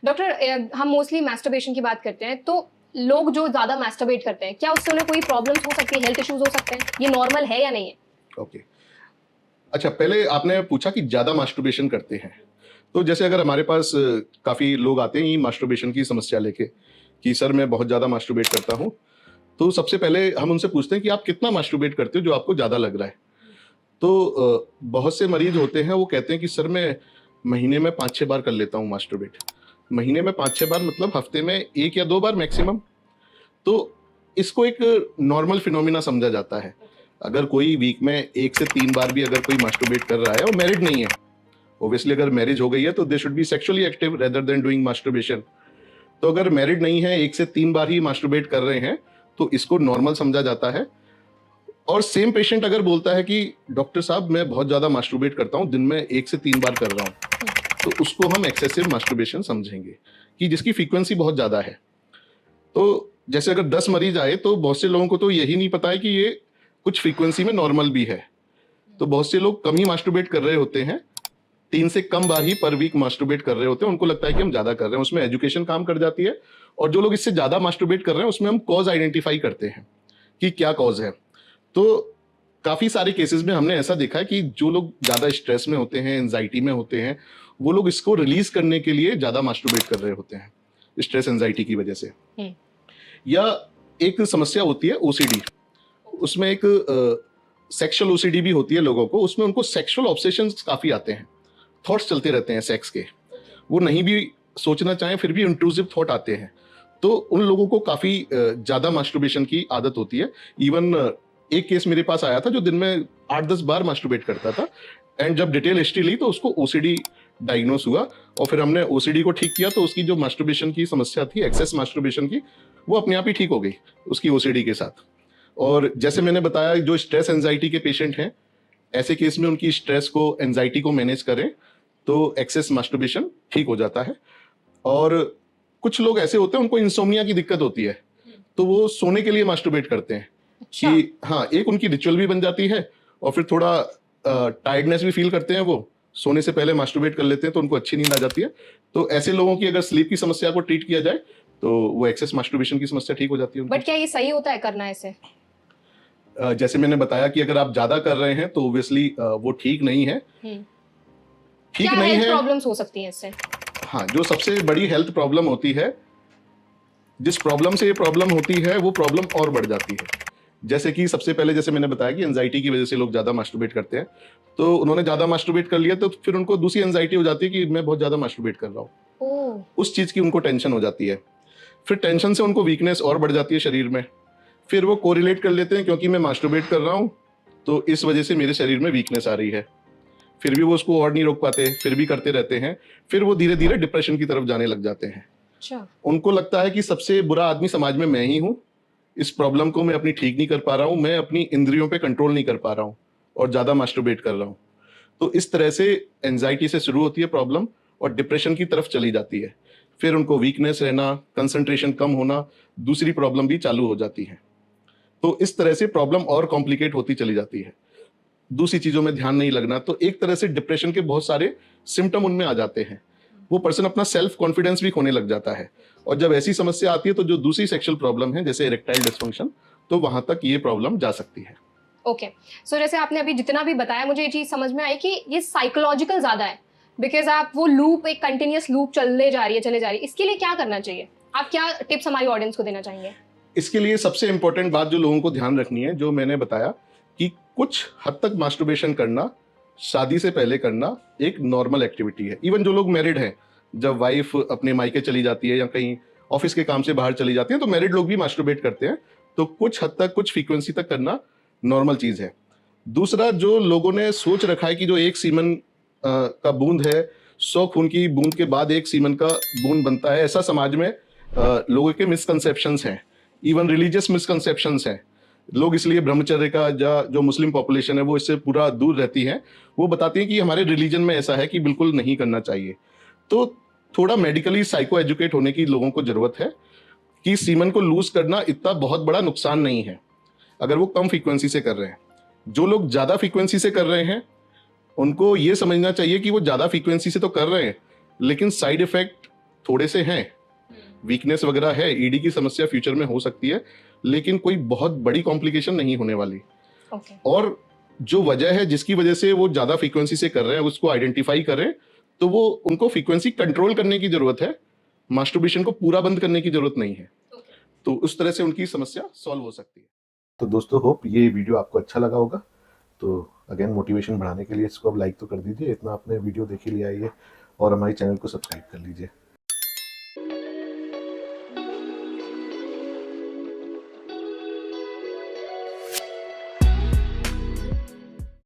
Doctor हम mostly masturbation की बात करते हैं, तो लोग जो ज़्यादा मैस्टरबेट करते हैं, क्या उससे उन्हें कोई प्रॉब्लम्स हो सकती है, हेल्थ इश्यूज़ हो सकते हैं? ये नॉर्मल है या नहीं है? ओके। अच्छा, पहले आपने पूछा कि ज़्यादा मास्टरबेशन करते हैं। तो जैसे अगर हमारे पास काफ़ी लोग आते हैं ये मास्टरबेशन की समस्या लेके कि सर मैं बहुत ज़्यादा मास्टरबेट करता हूँ, तो सबसे पहले हम उनसे पूछते हैं कि आप कितना मास्टरबेट करते हो जो आपको ज़्यादा लग रहा है? तो बहुत से मरीज़ होते हैं वो कहते हैं कि सर मैं महीने में 5-6 बार कर लेता हूँ मास्टरबेट। महीने में 5-6 बार मतलब हफ्ते में 1 या 2 बार मैक्सिमम। तो इसको एक नॉर्मल फिनोमिना समझा जाता है। अगर कोई वीक में 1 से 3 बार भी अगर कोई मास्टरबेट कर रहा है और मैरिड नहीं है, ऑब्वियसली अगर मैरिज हो गई है तो they should be sexually active rather than doing masturbation. तो अगर मैरिड नहीं है, 1 से 3 बार ही मास्टरबेट कर रहे हैं, तो इसको नॉर्मल समझा जाता है। और सेम पेशेंट अगर बोलता है कि डॉक्टर साहब मैं बहुत ज़्यादा मास्टरबेट करता हूँ, दिन में 1 से 3 बार कर रहा हूँ, तो उसको हम एक्सेसिव मास्टरबेशन समझेंगे कि जिसकी फ्रीक्वेंसी बहुत ज़्यादा है। तो जैसे अगर 10 मरीज आए तो बहुत से लोगों को तो यही नहीं पता है कि ये कुछ फ्रीक्वेंसी में नॉर्मल भी है। तो बहुत से लोग कम ही मास्टरबेट कर रहे होते हैं, 3 से कम बार ही पर वीक मास्टरबेट कर रहे होते हैं, उनको लगता है कि हम ज़्यादा कर रहे हैं, उसमें एजुकेशन काम कर जाती है। और जो लोग इससे ज़्यादा मास्टरबेट कर रहे हैं उसमें हम कॉज आइडेंटिफाई करते हैं कि क्या कॉज है। तो काफ़ी सारे केसेस में हमने ऐसा देखा है कि जो लोग ज़्यादा स्ट्रेस में होते हैं, एंजाइटी में होते हैं, वो लोग इसको रिलीज करने के लिए ज़्यादा मास्टरबेट कर रहे होते हैं, स्ट्रेस एंजाइटी की वजह से। या एक समस्या होती है ओसीडी, उसमें एक सेक्सुअल ओसीडी भी होती है लोगों को, उसमें उनको सेक्सुअल ऑब्सेशंस काफ़ी आते हैं, थॉट्स चलते रहते हैं सेक्स के, वो नहीं भी सोचना चाहें फिर भी इंट्रूसिव थॉट आते हैं। तो उन लोगों को काफ़ी ज़्यादा मास्टरबेशन की आदत होती है। इवन एक केस मेरे पास आया था जो दिन में 8-10 बार मास्टरबेट करता था, एंड जब डिटेल हिस्ट्री ली तो उसको ओसीडी डायग्नोस हुआ। और फिर हमने ओसीडी को ठीक किया तो उसकी जो मास्टरबेशन की समस्या थी, एक्सेस मास्टरबेशन की, वो अपने आप ही ठीक हो गई उसकी ओसीडी के साथ। और जैसे मैंने बताया जो स्ट्रेस एंजाइटी के पेशेंट हैं, ऐसे केस में उनकी स्ट्रेस को एंजाइटी को मैनेज करें तो एक्सेस मास्टरबेशन ठीक हो जाता है। और कुछ लोग ऐसे होते हैं उनको इंसोम्निया की दिक्कत होती है, तो वो सोने के लिए मास्टरबेट करते हैं। अच्छा। कि हाँ, एक उनकी रिचुअल भी बन जाती है और फिर थोड़ा टायर्डनेस भी फील करते हैं, वो सोने से पहले मास्टरबेट कर लेते हैं तो उनको अच्छी नींद आ जाती है। तो ऐसे लोगों की अगर स्लीप की समस्या को ट्रीट किया जाए तो वो एक्सेस मास्टरबेशन की समस्या ठीक हो जाती है उनकी। बट क्या ये सही होता है करना ऐसे? जैसे मैंने बताया कि अगर आप ज्यादा कर रहे हैं तो ऑब्वियसली वो ठीक नहीं है। ठीक क्या नहीं हेल्थ है। प्रॉब्लम्स हो सकती हैं इससे? हाँ, जो सबसे बड़ी हेल्थ प्रॉब्लम होती है, जिस प्रॉब्लम से ये प्रॉब्लम होती है वो प्रॉब्लम और बढ़ जाती है। जैसे कि सबसे पहले जैसे मैंने बताया कि एंजाइटी की वजह से लोग ज्यादा मास्टरबेट करते हैं, तो उन्होंने ज्यादा मास्टरबेट कर लिया तो फिर उनको दूसरी एंजाइटी हो जाती है कि मैं बहुत ज्यादा मास्टरबेट कर रहा हूँ, ओह। उस चीज की उनको टेंशन हो जाती है। फिर टेंशन से उनको वीकनेस और बढ़ जाती है शरीर में। फिर वो कोरिलेट कर लेते हैं क्योंकि मैं मास्टरबेट कर रहा हूँ तो इस वजह से मेरे शरीर में वीकनेस आ रही है। फिर भी वो उसको और नहीं रोक पाते, फिर भी करते रहते हैं। फिर वो धीरे धीरे डिप्रेशन की तरफ जाने लग जाते हैं। अच्छा। उनको लगता है कि सबसे बुरा आदमी समाज में मैं ही हूँ, इस प्रॉब्लम को मैं अपनी ठीक नहीं कर पा रहा हूँ, मैं अपनी इंद्रियों पे कंट्रोल नहीं कर पा रहा हूँ और ज़्यादा मास्टरबेट कर रहा हूँ। तो इस तरह से एंजाइटी से शुरू होती है प्रॉब्लम और डिप्रेशन की तरफ चली जाती है। फिर उनको वीकनेस रहना, कंसंट्रेशन कम होना, दूसरी प्रॉब्लम भी चालू हो जाती है। तो इस तरह से प्रॉब्लम और कॉम्प्लिकेट होती चली जाती है, दूसरी चीज़ों में ध्यान नहीं लगना। तो एक तरह से डिप्रेशन के बहुत सारे सिम्टम उनमें आ जाते हैं, वो पर्सन अपना सेल्फ कॉन्फिडेंस भी खोने लग जाता है। और जब ऐसी समस्या आती है तो जो दूसरी सेक्सुअल प्रॉब्लम है जैसे इरेक्टाइल डिसफंक्शन, तो वहां तक ये प्रॉब्लम जा सकती है। ओके। सो जैसे आपने अभी जितना भी बताया, मुझे ये चीज समझ में आई कि ये साइकोलॉजिकल ज्यादा है, बिकॉज आप वो लूप, एक कंटिन्यूअस लूप चले जा रही है चले जा रही है। इसके लिए क्या करना चाहिए? आप क्या टिप्स हमारी ऑडियंस को देना चाहेंगे? इसके लिए सबसे इंपॉर्टेंट बात जो लोगों को ध्यान रखनी है, जो मैंने बताया कि कुछ हद तक मास्टरबेशन करना शादी से पहले करना एक नॉर्मल एक्टिविटी है। इवन जो लोग मैरिड हैं, जब वाइफ अपने मायके चली जाती है या कहीं ऑफिस के काम से बाहर चली जाती है तो मैरिड लोग भी मास्टरबेट करते हैं। तो कुछ हद तक, कुछ फ्रीक्वेंसी तक करना नॉर्मल चीज है। दूसरा, जो लोगों ने सोच रखा है कि जो एक सीमन का बूंद है, 100 खून की बूंद के बाद एक सीमन का बूंद बनता है, ऐसा समाज में लोगों के मिसकंसेप्शंस हैं, इवन रिलीजियस मिसकंसेप्शंस हैं। लोग इसलिए ब्रह्मचर्य का जो मुस्लिम पॉपुलेशन है वो इससे पूरा दूर रहती है। वो बताती है कि हमारे रिलीजन में ऐसा है कि बिल्कुल नहीं करना चाहिए। तो थोड़ा मेडिकली साइको एजुकेट होने की लोगों को जरूरत है कि सीमन को लूज करना इतना बहुत बड़ा नुकसान नहीं है अगर वो कम फ्रीक्वेंसी से कर रहे हैं। जो लोग ज्यादा फ्रीक्वेंसी से कर रहे हैं उनको ये समझना चाहिए कि वो ज्यादा फ्रीक्वेंसी से तो कर रहे हैं लेकिन साइड इफेक्ट थोड़े से हैं, वीकनेस वगैरह है, ईडी की समस्या फ्यूचर में हो सकती है, लेकिन कोई बहुत बड़ी कॉम्प्लिकेशन नहीं होने वाली। ओके। और जो वजह है जिसकी वजह से वो ज्यादा फ्रीक्वेंसी से कर रहे हैं, उसको आइडेंटिफाई करें, तो वो उनको फ्रीक्वेंसी कंट्रोल करने की जरूरत है, मास्टरबेशन को पूरा बंद करने की जरूरत नहीं है। तो उस तरह से उनकी समस्या सॉल्व हो सकती है। तो दोस्तों, होप ये वीडियो आपको अच्छा लगा होगा। तो अगेन मोटिवेशन बढ़ाने के लिए इसको अब लाइक तो कर दीजिए, इतना आपने वीडियो देख ही लिया है ये, और हमारे चैनल को सब्सक्राइब कर लीजिए।